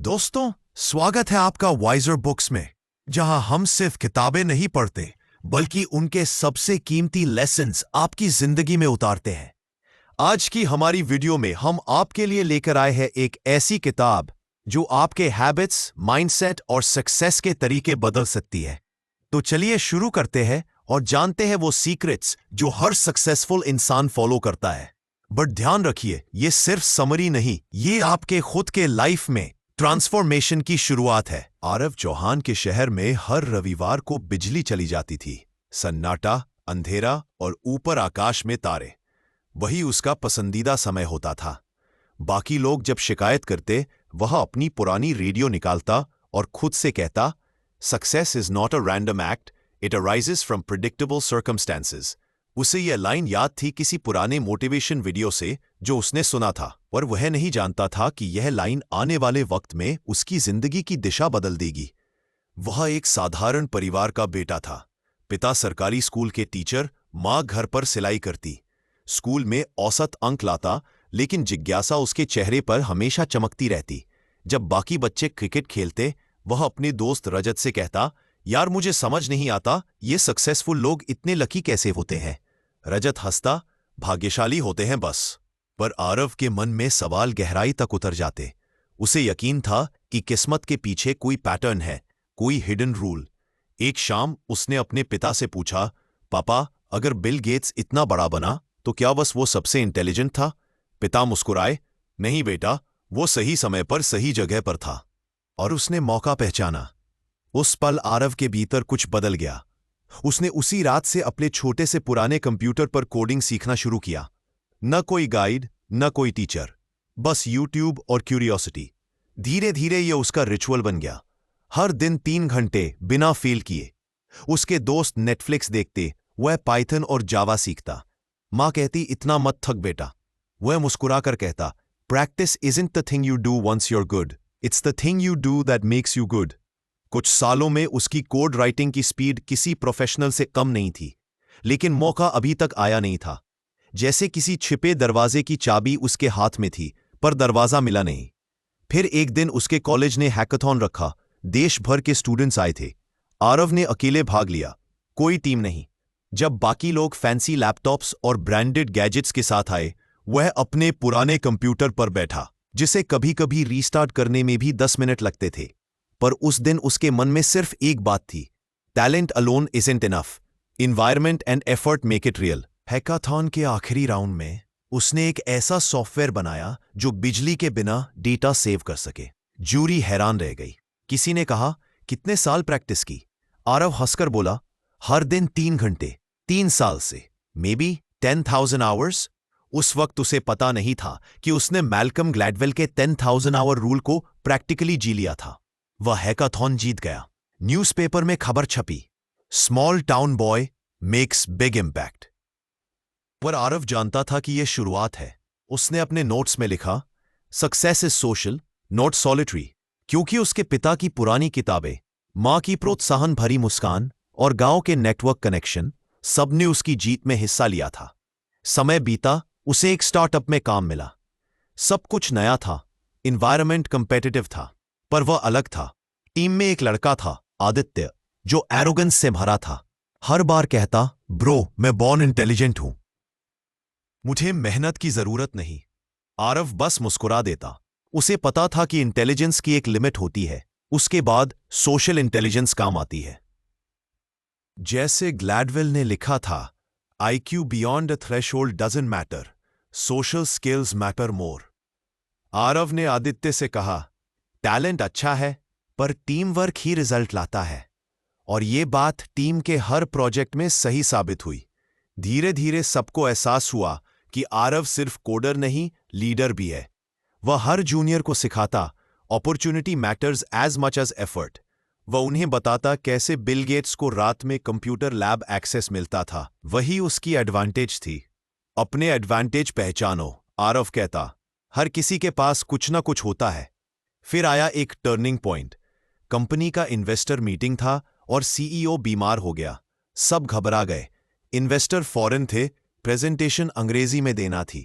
दोस्तों, स्वागत है आपका वाइजर बुक्स में, जहां हम सिर्फ किताबें नहीं पढ़ते बल्कि उनके सबसे कीमती लेसन्स आपकी जिंदगी में उतारते हैं। आज की हमारी वीडियो में हम आपके लिए लेकर आए हैं एक ऐसी किताब जो आपके हैबिट्स, माइंडसेट और सक्सेस के तरीके बदल सकती है। तो चलिए शुरू करते हैं और जानते हैं वो सीक्रेट्स जो हर सक्सेसफुल इंसान फॉलो करता है। बट ध्यान रखिए, ये सिर्फ समरी नहीं, ये आपके खुद के लाइफ में ट्रांसफॉर्मेशन की शुरुआत है। आरव चौहान के शहर में हर रविवार को बिजली चली जाती थी। सन्नाटा, अंधेरा और ऊपर आकाश में तारे, वही उसका पसंदीदा समय होता था। बाकी लोग जब शिकायत करते, वह अपनी पुरानी रेडियो निकालता और खुद से कहता, success is not a random act, it arises from predictable circumstances. उसे यह लाइन याद थी किसी पुराने मोटिवेशन वीडियो से जो उसने सुना था, पर वह नहीं जानता था कि यह लाइन आने वाले वक्त में उसकी जिंदगी की दिशा बदल देगी। वह एक साधारण परिवार का बेटा था। पिता सरकारी स्कूल के टीचर, मां घर पर सिलाई करती। स्कूल में औसत अंक लाता, लेकिन जिज्ञासा उसके चेहरे पर हमेशा चमकती रहती। जब बाकी बच्चे क्रिकेट खेलते, वह अपने दोस्त रजत से कहता, यार मुझे समझ नहीं आता ये सक्सेसफुल लोग इतने लकी कैसे होते हैं। रजत हंसता, भाग्यशाली होते हैं बस। पर आरव के मन में सवाल गहराई तक उतर जाते। उसे यकीन था कि किस्मत के पीछे कोई पैटर्न है, कोई हिडन रूल। एक शाम उसने अपने पिता से पूछा, पापा, अगर बिल गेट्स इतना बड़ा बना तो क्या बस वो सबसे इंटेलिजेंट था? पिता मुस्कुराए, नहीं बेटा, वो सही समय पर सही जगह पर था। और उसने मौका पहचाना। उस पल आरव के भीतर कुछ बदल गया। उसने उसी रात से अपने छोटे से पुराने कंप्यूटर पर कोडिंग सीखना शुरू किया। न कोई गाइड, न कोई टीचर, बस यूट्यूब और क्यूरियोसिटी। धीरे धीरे यह उसका रिचुअल बन गया। हर दिन 3 घंटे बिना फेल किए। उसके दोस्त नेटफ्लिक्स देखते, वह पाइथन और जावा सीखता। मां कहती, इतना मत थक बेटा। वह मुस्कुराकर कहता, practice isn't the thing you do once you're good, it's the thing you do that makes you good. कुछ सालों में उसकी कोड राइटिंग की स्पीड किसी प्रोफेशनल से कम नहीं थी, लेकिन मौका अभी तक आया नहीं था। जैसे किसी छिपे दरवाजे की चाबी उसके हाथ में थी, पर दरवाजा मिला नहीं। फिर एक दिन उसके कॉलेज ने हैकाथॉन रखा। देश भर के स्टूडेंट्स आए थे। आरव ने अकेले भाग लिया, कोई टीम नहीं। जब बाकी लोग फैंसी लैपटॉप्स और ब्रांडेड गैजेट्स के साथ आए, वह अपने पुराने कंप्यूटर पर बैठा, जिसे कभी कभी रीस्टार्ट करने में भी 10 मिनट लगते थे। पर उस दिन उसके मन में सिर्फ एक बात थी, talent alone isn't enough, environment and effort make it real. Hackathon के आखिरी राउंड में उसने एक ऐसा सॉफ्टवेयर बनाया जो बिजली के बिना डेटा सेव कर सके। जूरी हैरान रह गई। किसी ने कहा, कितने साल प्रैक्टिस की? आरव हंसकर बोला, हर दिन 3 घंटे, 3 साल से, मे बी 10,000 आवर्स। उस वक्त उसे पता नहीं था कि उसने मैल्कम ग्लैडवेल के 10,000 आवर रूल को प्रैक्टिकली जी लिया था। वह हैकाथॉन जीत गया। न्यूज़पेपर में खबर छपी, small town boy makes big impact. पर आरव जानता था कि यह शुरुआत है। उसने अपने नोट्स में लिखा, success is social, not solitary. क्योंकि उसके पिता की पुरानी किताबें, मां की प्रोत्साहन भरी मुस्कान और गांव के नेटवर्क कनेक्शन, सबने उसकी जीत में हिस्सा लिया था। समय बीता, उसे एक स्टार्टअप में काम मिला। सब कुछ नया था, इन्वायरमेंट कंपेटिटिव था, पर वह अलग था। टीम में एक लड़का था, आदित्य, जो एरोगेंस से भरा था। हर बार कहता, ब्रो, मैं बॉर्न इंटेलिजेंट हूं, मुझे मेहनत की जरूरत नहीं। आरव बस मुस्कुरा देता। उसे पता था कि इंटेलिजेंस की एक लिमिट होती है, उसके बाद सोशल इंटेलिजेंस काम आती है। जैसे ग्लैडवेल ने लिखा था, IQ beyond a threshold doesn't matter, social skills matter more. Aarav ने आदित्य से कहा, टैलेंट अच्छा है, पर टीम वर्क ही रिजल्ट लाता है। और ये बात टीम के हर प्रोजेक्ट में सही साबित हुई। धीरे धीरे सबको एहसास हुआ कि आरव सिर्फ कोडर नहीं, लीडर भी है। वह हर जूनियर को सिखाता, opportunity matters as much as effort. वह उन्हें बताता कैसे बिल गेट्स को रात में कंप्यूटर लैब एक्सेस मिलता था। वही उसकी एडवांटेज थी। अपने एडवांटेज पहचानो, आरव कहता। हर किसी के पास कुछ ना कुछ होता है। फिर आया एक टर्निंग पॉइंट। कंपनी का इन्वेस्टर मीटिंग था और सीईओ बीमार हो गया। सब घबरा गए। इन्वेस्टर फॉरेन थे, प्रेजेंटेशन अंग्रेजी में देना थी।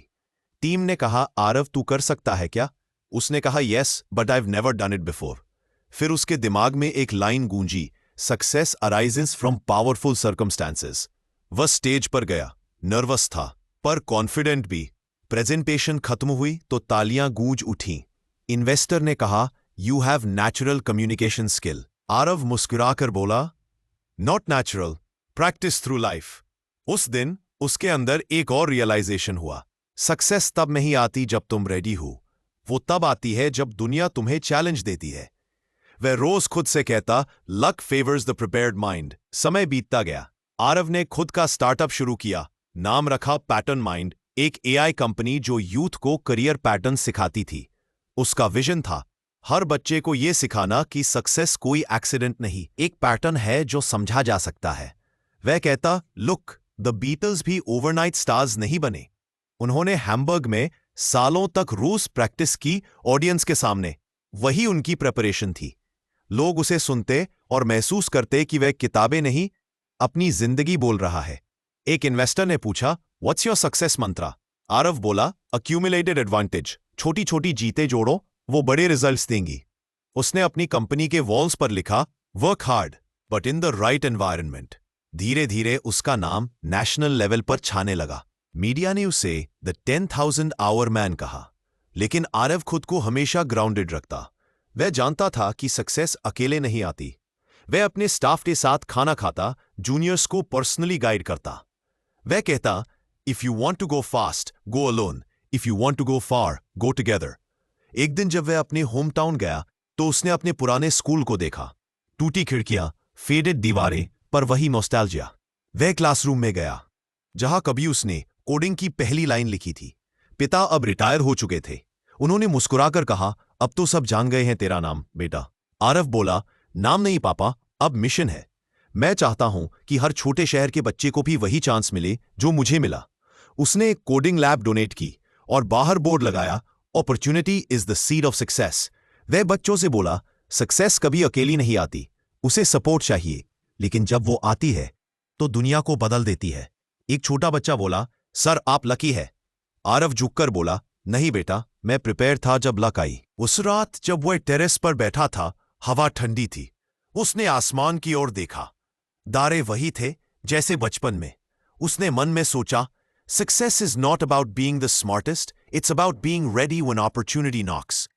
टीम ने कहा, आरव तू कर सकता है क्या? उसने कहा yes but I have never done it before. फिर उसके दिमाग में एक line Gunji, success arises from powerful circumstances. वह स्टेज पर गया, नर्वस था पर कॉन्फिडेंट भी। प्रेजेंटेशन खत्म हुई तो तालियां गूंज उठीं। इन्वेस्टर ने कहा you have natural communication skill. Aarav मुस्कुराकर बोला not natural, practice through life. उस दिन उसके अंदर एक और रियलाइजेशन हुआ, सक्सेस तब नहीं आती जब तुम रेडी हो, वो तब आती है जब दुनिया तुम्हें चैलेंज देती है। वह रोज खुद से कहता luck favours the prepared mind. समय बीतता गया। आरव ने खुद का स्टार्टअप शुरू किया, नाम रखा पैटर्न माइंड, एक एआई कंपनी जो यूथ को करियर पैटर्न सिखाती थी। उसका विजन था हर बच्चे को यह सिखाना कि सक्सेस कोई एक्सीडेंट नहीं, एक पैटर्न है जो समझा जा सकता है। वह कहता लुक, द बीटल्स भी ओवरनाइट स्टार्स नहीं बने। उन्होंने हैम्बर्ग में सालों तक रोज प्रैक्टिस की ऑडियंस के सामने। वही उनकी प्रेपरेशन थी। लोग उसे सुनते और महसूस करते कि वह किताबें नहीं, अपनी जिंदगी बोल रहा है। एक इन्वेस्टर ने पूछा व्हाट्स योर सक्सेस मंत्रा? आरव बोला अक्यूमुलेटेड एडवांटेज, छोटी छोटी जीतें जोड़ो, वो बड़े रिजल्ट्स देंगी। उसने अपनी कंपनी के वॉल्स पर लिखा work hard but in the right environment. धीरे धीरे उसका नाम नेशनल लेवल पर छाने लगा। मीडिया ने उसे द 10,000 आवर मैन कहा, लेकिन आरव खुद को हमेशा ग्राउंडेड रखता। वह जानता था कि सक्सेस अकेले नहीं आती। वह अपने स्टाफ के साथ खाना खाता, जूनियर्स को पर्सनली गाइड करता। वह कहता if you want to go fast go alone, if you want to go far go together. एक दिन जब वह अपने होम टाउन गया तो उसने अपने पुराने स्कूल को देखा, टूटी खिड़कियां, फेडेड दीवारें, पर वही नॉस्टैल्जिया। वह क्लासरूम में गया जहां कभी उसने कोडिंग की पहली लाइन लिखी थी। पिता अब रिटायर हो चुके थे। उन्होंने मुस्कुराकर कहा अब तो सब जान गए हैं तेरा नाम बेटा। आरव बोला नाम नहीं पापा, अब मिशन है। मैं चाहता हूं कि हर छोटे शहर के बच्चे को भी वही चांस मिले जो मुझे मिला। उसने एक कोडिंग लैब डोनेट की और बाहर बोर्ड लगाया opportunity is the seed of success. वह बच्चों से बोला सक्सेस कभी अकेली नहीं आती, उसे सपोर्ट चाहिए, लेकिन जब वो आती है तो दुनिया को बदल देती है। एक छोटा बच्चा बोला सर आप लकी है। आरव झुककर बोला नहीं बेटा, मैं प्रिपेयर था जब लक आई। उस रात जब वह टेरेस पर बैठा था, हवा ठंडी थी। उसने आसमान की ओर देखा, तारे वही थे जैसे बचपन में। उसने मन में सोचा success is not about being the smartest, it's about being ready when opportunity knocks.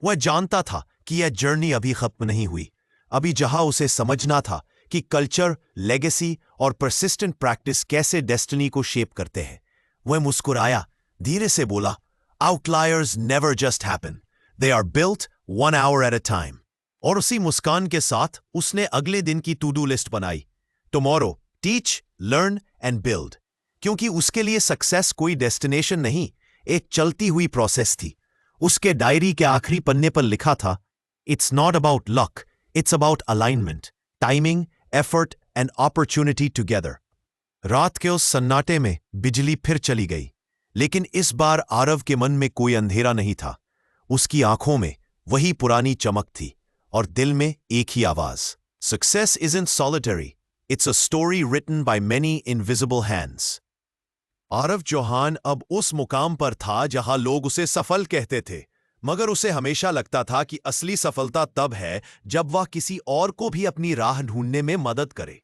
वह जानता था कि यह जर्नी अभी खत्म नहीं हुई। अभी जहां उसे समझना था कि कल्चर, लेगेसी और परसिस्टेंट प्रैक्टिस कैसे डेस्टिनी को शेप करते हैं। वह मुस्कुराया, धीरे से बोला outliers never just happen, they are built 1 hour at a time. और उसी मुस्कान के साथ उसने अगले दिन की टू डू लिस्ट बनाई, tomorrow teach, learn and build. क्योंकि उसके लिए सक्सेस कोई डेस्टिनेशन नहीं, एक चलती हुई प्रोसेस थी। उसके डायरी के आखिरी पन्ने पर लिखा था it's not about luck, it's about alignment, timing, effort and opportunity together. रात के उस सन्नाटे में बिजली फिर चली गई, लेकिन इस बार आरव के मन में कोई अंधेरा नहीं था। उसकी आंखों में वही पुरानी चमक थी और दिल में एक ही आवाज, success isn't solitary, it's a story written by many invisible hands. Aarav Chauhan अब उस मुकाम पर था जहां लोग उसे सफल कहते थे, मगर उसे हमेशा लगता था कि असली सफलता तब है जब वह किसी और को भी अपनी राह ढूंढने में मदद करे।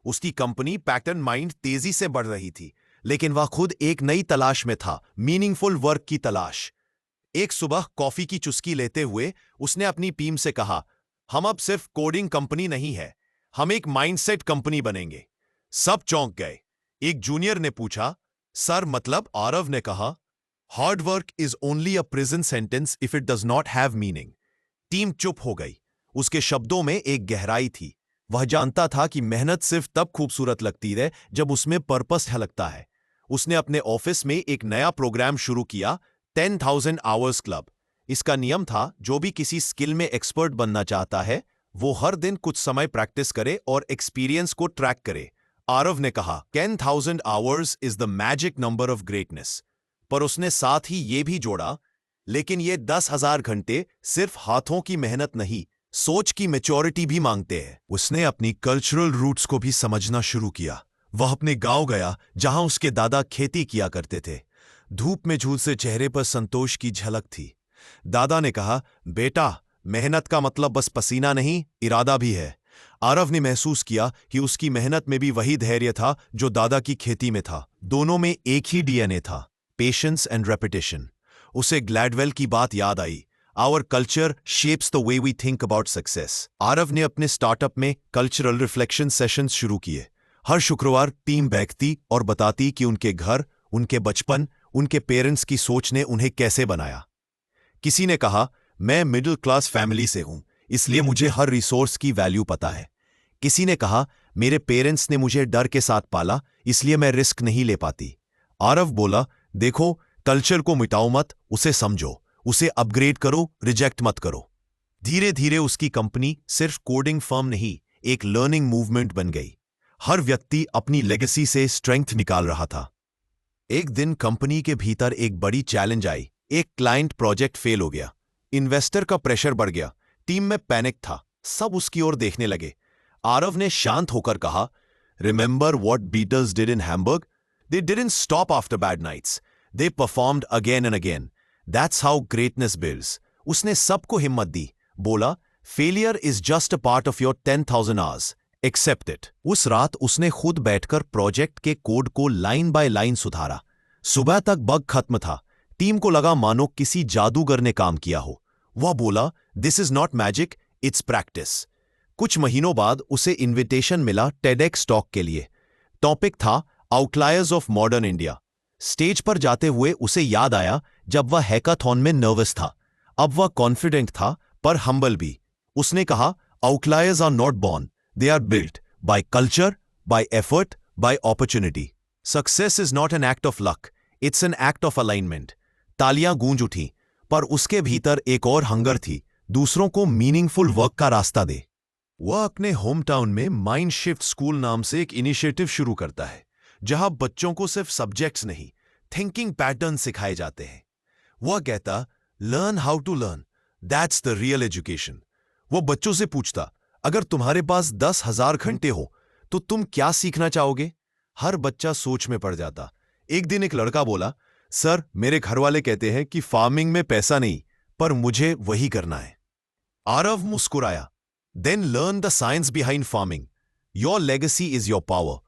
उसकी कंपनी पैटर्न माइंड तेजी से बढ़ रही थी, लेकिन वह खुद एक नई तलाश में था, मीनिंगफुल वर्क की तलाश। एक सुबह कॉफी की चुस्की लेते हुए उसने अपनी टीम से कहा हम अब सिर्फ कोडिंग कंपनी नहीं है, हम एक माइंडसेट कंपनी बनेंगे। सब चौंक गए। एक जूनियर ने पूछा सर मतलब? आरव ने कहा hard work is only a prison sentence if it does not have meaning. Team चुप हो गई। उसके शब्दों में एक गहराई थी। वह जानता था कि मेहनत सिर्फ तब खूबसूरत लगती है जब उसमें पर्पस झलकता है। उसने अपने ऑफिस में एक नया प्रोग्राम शुरू किया, 10,000 आवर्स क्लब। इसका नियम था जो भी किसी स्किल में एक्सपर्ट बनना चाहता है वो हर दिन कुछ समय प्रैक्टिस करे और एक्सपीरियंस को ट्रैक करे। आरव ने कहा 10,000 hours is the magic number of greatness, पर उसने साथ ही ये भी जोड़ा लेकिन ये 10,000 घंटे सिर्फ हाथों की मेहनत नहीं, सोच की मैच्योरिटी भी मांगते हैं। उसने अपनी कल्चरल रूट्स को भी समझना शुरू किया। वह अपने गांव गया जहां उसके दादा खेती किया करते थे। धूप में झुलसे चेहरे पर संतोष की झलक थी। दादा ने कहा, बेटा, मेहनत का मतलब बस पसीना नहीं, इरादा भी है। आरव ने महसूस किया कि उसकी मेहनत में भी वही धैर्य था जो दादा की खेती में था। दोनों में एक ही डीएनए था, पेशेंस एंड रेपिटेशन। उसे ग्लैडवेल की बात याद आई, our culture shapes the way we think about success. Aarav ने अपने स्टार्टअप में कल्चरल रिफ्लेक्शन सेशंस शुरू किए। हर शुक्रवार टीम बैठती और बताती कि उनके घर, उनके बचपन, उनके पेरेंट्स की सोच ने उन्हें कैसे बनाया। किसी ने कहा, मैं मिडिल क्लास फैमिली से हूं, इसलिए मुझे हर रिसोर्स की वैल्यू पता है। किसी ने कहा, मेरे पेरेंट्स ने मुझे डर के साथ पाला, इसलिए मैं रिस्क नहीं ले पाती। आरव बोला, देखो, कल्चर को मिटाओ मत, उसे समझो, उसे अपग्रेड करो, रिजेक्ट मत करो। धीरे धीरे उसकी कंपनी सिर्फ कोडिंग फर्म नहीं, एक लर्निंग मूवमेंट बन गई। हर व्यक्ति अपनी लेगेसी से स्ट्रेंथ निकाल रहा था। एक दिन कंपनी के भीतर एक बड़ी चैलेंज आई। एक क्लाइंट प्रोजेक्ट फेल हो गया, इन्वेस्टर का प्रेशर बढ़ गया, टीम में पैनिक था, सब उसकी ओर देखने लगे। आरव ने शांत होकर कहा, remember what Beatles did in Hamburg? They didn't stop after bad nights, they performed again and again. That's how greatness builds. उसने सबको हिम्मत दी, बोला, failure is just a part of your 10,000 hours, accept it. उस रात उसने खुद बैठकर प्रोजेक्ट के कोड को लाइन बाय लाइन सुधारा। सुबह तक बग खत्म था। टीम को लगा मानो किसी जादूगर ने काम किया हो। वह बोला, this is not magic, it's practice. कुछ महीनों बाद उसे इनविटेशन मिला टेडेक्स टॉक के लिए। टॉपिक था outliers of modern India. Stage पर जाते हुए उसे याद आया जब वह हैकाथॉन में नर्वस था। अब वह कॉन्फिडेंट था पर हम्बल भी। उसने कहा, outliers are not born, they are built by culture, by effort, by opportunity. Success is not an act of luck, it's an act of alignment. तालियां गूंज उठीं, पर उसके भीतर एक और हंगर थी, दूसरों को मीनिंगफुल वर्क का रास्ता दे। वह अपने होम टाउन में माइंड शिफ्ट स्कूल नाम से एक इनिशिएटिव शुरू करता है, जहां बच्चों को सिर्फ सब्जेक्ट्स नहीं, थिंकिंग पैटर्न सिखाए जाते हैं। वह कहता, learn how to learn, that's the real education. वो बच्चों से पूछता, अगर तुम्हारे पास 10,000 घंटे हो तो तुम क्या सीखना चाहोगे? हर बच्चा सोच में पड़ जाता। एक दिन एक लड़का बोला, सर, मेरे घर वाले कहते हैं कि फार्मिंग में पैसा नहीं, पर मुझे वही करना है। आरव मुस्कुराया, then learn the science behind farming. Your legacy is your power.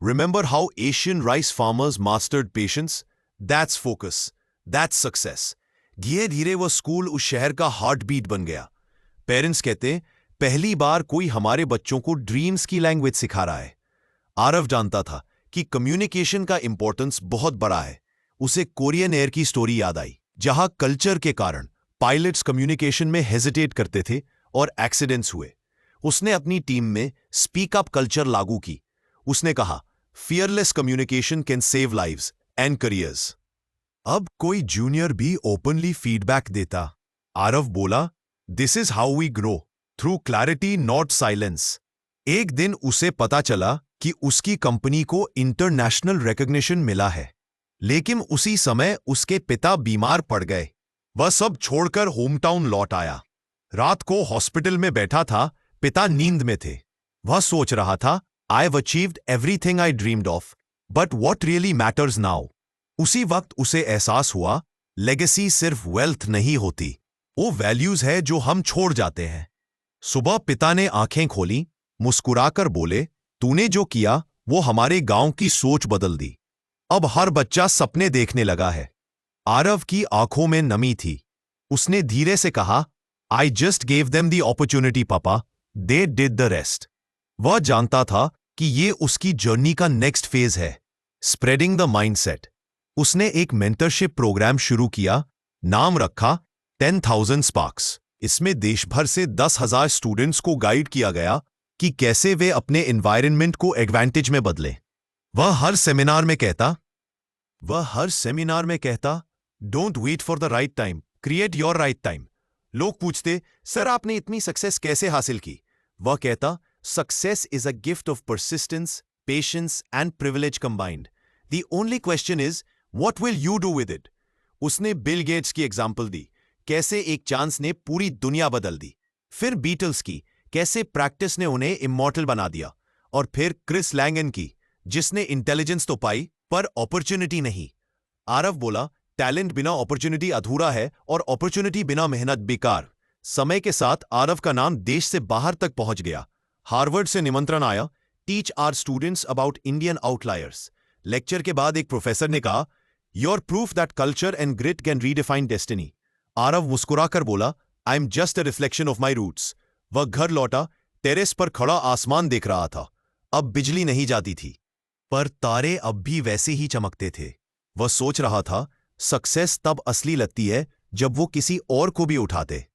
Remember how Asian rice farmers mastered patience? That's focus, that's success. धीरे धीरे वह स्कूल उस शहर का हार्ट बीट बन गया। पेरेंट्स कहते, पहली बार कोई हमारे बच्चों को ड्रीम्स की लैंग्वेज सिखा रहा है। आरव जानता था कि कम्युनिकेशन का इंपॉर्टेंस बहुत बड़ा है। उसे कोरियन एयर की स्टोरी याद आई, जहां कल्चर के कारण पायलट्स कम्युनिकेशन में हेजिटेट करते थे और एक्सीडेंट्स हुए। उसने अपनी टीम में स्पीक अप कल्चर लागू की। उसने कहा, fearless communication can save lives and careers. अब कोई जूनियर भी ओपनली फीडबैक देता। आरव बोला, this is how we grow, through clarity not silence. एक दिन उसे पता चला कि उसकी कंपनी को इंटरनेशनल रिकॉग्निशन मिला है, लेकिन उसी समय उसके पिता बीमार पड़ गए। वह सब छोड़कर होमटाउन लौट आया। रात को हॉस्पिटल में बैठा था, पिता नींद में थे। वह सोच रहा था, I have achieved everything I dreamed of, but what really matters now. उसी वक्त उसे एहसास हुआ, लेगेसी सिर्फ वेल्थ नहीं होती, वो वैल्यूज है जो हम छोड़ जाते हैं। सुबह पिता ने आंखें खोली, मुस्कुराकर बोले, तूने जो किया वो हमारे गांव की सोच बदल दी। अब हर बच्चा सपने देखने लगा है। आरव की आंखों में नमी थी। उसने धीरे से कहा, I just gave them the opportunity पापा, दे डिड द रेस्ट। वह जानता था कि ये उसकी जर्नी का नेक्स्ट फेज है, स्प्रेडिंग द माइंडसेट। उसने एक मेंटरशिप प्रोग्राम शुरू किया, नाम रखा 10,000 स्पार्क्स। इसमें देश भर से 10,000 स्टूडेंट्स को गाइड किया गया कि कैसे वे अपने एनवायरनमेंट को एडवांटेज में बदलें। वह हर सेमिनार में कहता, don't wait for the right time, create your right time. लोग पूछते, सर आपने इतनी सक्सेस कैसे हासिल की? वह कहता, success is a gift of persistence, patience and privilege combined. The only question is, what will you do with it? उसने बिल गेट्स की एग्जाम्पल दी, कैसे एक चांस ने पूरी दुनिया बदल दी। फिर बीटल्स की, कैसे प्रैक्टिस ने उन्हें इमॉर्टल बना दिया। और फिर क्रिस लैंगन की, जिसने इंटेलिजेंस तो पाई पर अपॉर्चुनिटी नहीं। आरव बोला, टैलेंट बिना अपॉर्चुनिटी अधूरा है और अपॉर्चुनिटी बिना मेहनत बेकार। समय के साथ आरव का नाम देश से बाहर तक पहुंच गया। हार्वर्ड से निमंत्रण आया, teach our students about Indian outliers. Lecture के बाद एक प्रोफेसर ने कहा, your proof that culture and grit can redefine destiny. Aarav मुस्कुराकर बोला, I am just a reflection of my roots. वह घर लौटा। टेरेस पर खड़ा आसमान देख रहा था। अब बिजली नहीं जाती थी, पर तारे अब भी वैसे ही चमकते थे। वह सोच रहा था, सक्सेस तब असली लगती है जब वो किसी और को भी उठाते।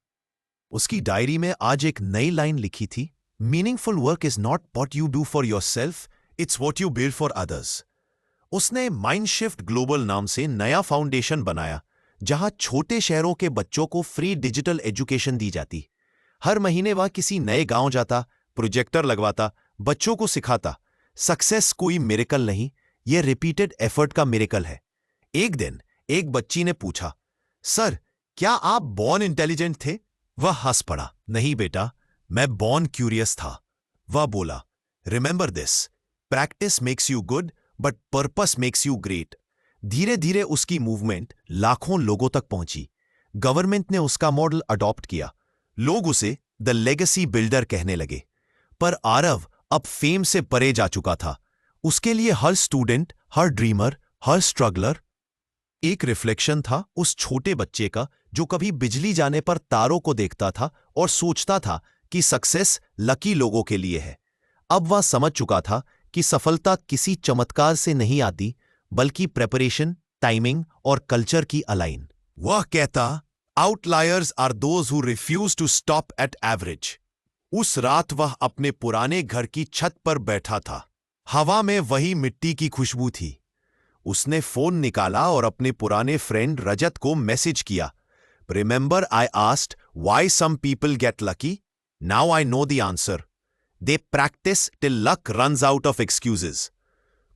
उसकी डायरी में आज एक नई लाइन लिखी थी, meaningful work is not what you do for yourself, it's what you build for others. उसने माइंडशिफ्ट ग्लोबल नाम से नया फाउंडेशन बनाया, जहां छोटे शहरों के बच्चों को फ्री डिजिटल एजुकेशन दी जाती। हर महीने वह किसी नए गांव जाता, प्रोजेक्टर लगवाता, बच्चों को सिखाता, सक्सेस कोई मिरेकल नहीं, यह रिपीटेड एफर्ट का मिरेकल है। एक दिन एक बच्ची ने पूछा, सर क्या आप बॉर्न इंटेलिजेंट थे? वह हंस पड़ा, नहीं बेटा, मैं बॉर्न क्यूरियस था। वह बोला, remember this, practice makes you good but purpose makes you great. धीरे धीरे उसकी मूवमेंट लाखों लोगों तक पहुंची। गवर्नमेंट ने उसका मॉडल अडॉप्ट किया। लोग उसे द लेगेसी बिल्डर कहने लगे। पर आरव अब फेम से परे जा चुका था। उसके लिए हर स्टूडेंट, हर ड्रीमर, हर स्ट्रगलर एक रिफ्लेक्शन था उस छोटे बच्चे का जो कभी बिजली जाने पर तारों को देखता था और सोचता था कि सक्सेस लकी लोगों के लिए है। अब वह समझ चुका था कि सफलता किसी चमत्कार से नहीं आती, बल्कि प्रेपरेशन, टाइमिंग और कल्चर की अलाइन। वह कहता, outliers are those who refuse to stop at average. उस रात वह अपने पुराने घर की छत पर बैठा था। हवा में वही मिट्टी की खुशबू थी। उसने फोन निकाला और अपने पुराने फ्रेंड रजत को मैसेज किया, remember I asked why some people get lucky? Now I know the answer, they practice till luck runs out of excuses.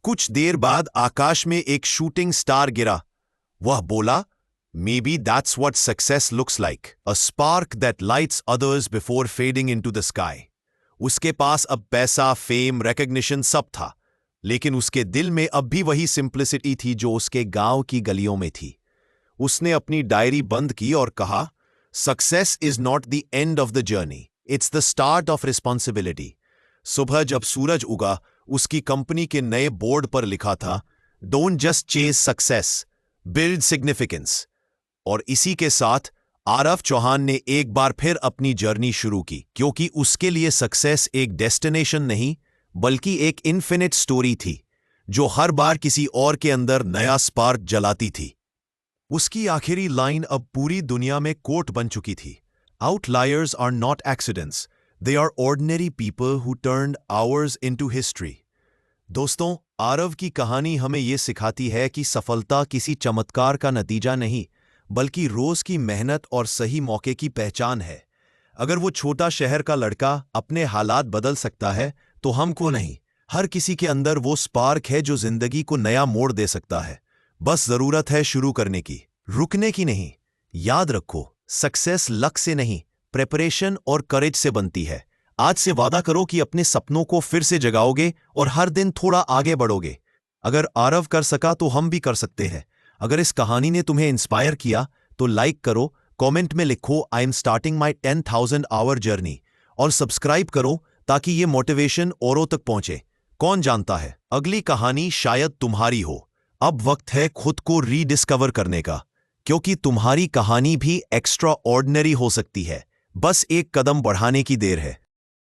कुछ देर बाद आकाश में एक शूटिंग स्टार गिरा। वह बोला, maybe that's what success looks like, a spark that lights others before fading into the sky. उसके पास अब पैसा, फेम, रिकॉग्निशन सब था, लेकिन उसके दिल में अब भी वही सिंप्लिसिटी थी जो उसके गांव की गलियों में थी। उसने अपनी डायरी बंद की और कहा, success is not the end of the journey, it's the start of responsibility. सुबह जब सूरज उगा, उसकी कंपनी के नए बोर्ड पर लिखा था, don't just chase success, build significance. और इसी के साथ आरव चौहान ने एक बार फिर अपनी जर्नी शुरू की, क्योंकि उसके लिए सक्सेस एक डेस्टिनेशन नहीं, बल्कि एक इन्फिनिट स्टोरी थी, जो हर बार किसी और के अंदर नया स्पार्क जलाती थी। उसकी आखिरी लाइन अब पूरी दुनिया में कोट बन चुकी थी, outliers are not accidents, they are ordinary people who turned hours into history. दोस्तों, आरव की कहानी हमें यह सिखाती है कि सफलता किसी चमत्कार का नतीजा नहीं, बल्कि रोज की मेहनत और सही मौके की पहचान है। अगर वो छोटा शहर का लड़का अपने हालात बदल सकता है, तो हम को नहीं, हर किसी के अंदर वो स्पार्क है जो जिंदगी को नया मोड़ दे सकता है। बस जरूरत है शुरू करने की, रुकने की नहीं। याद रखो, सक्सेस लक से नहीं, प्रेपरेशन और करेज से बनती है। आज से वादा करो कि अपने सपनों को फिर से जगाओगे और हर दिन थोड़ा आगे बढ़ोगे। अगर आरव कर सका तो हम भी कर सकते हैं। अगर इस कहानी ने तुम्हें इंस्पायर किया तो लाइक करो, कमेंट में लिखो I am starting my 10,000 hour journey, और सब्सक्राइब करो ताकि ये मोटिवेशन औरों तक पहुंचे। कौन जानता है, अगली कहानी शायद तुम्हारी हो। अब वक्त है खुद को रीडिस्कवर करने का, क्योंकि तुम्हारी कहानी भी एक्स्ट्रा ऑर्डिनरी हो सकती है। बस एक कदम बढ़ाने की देर है।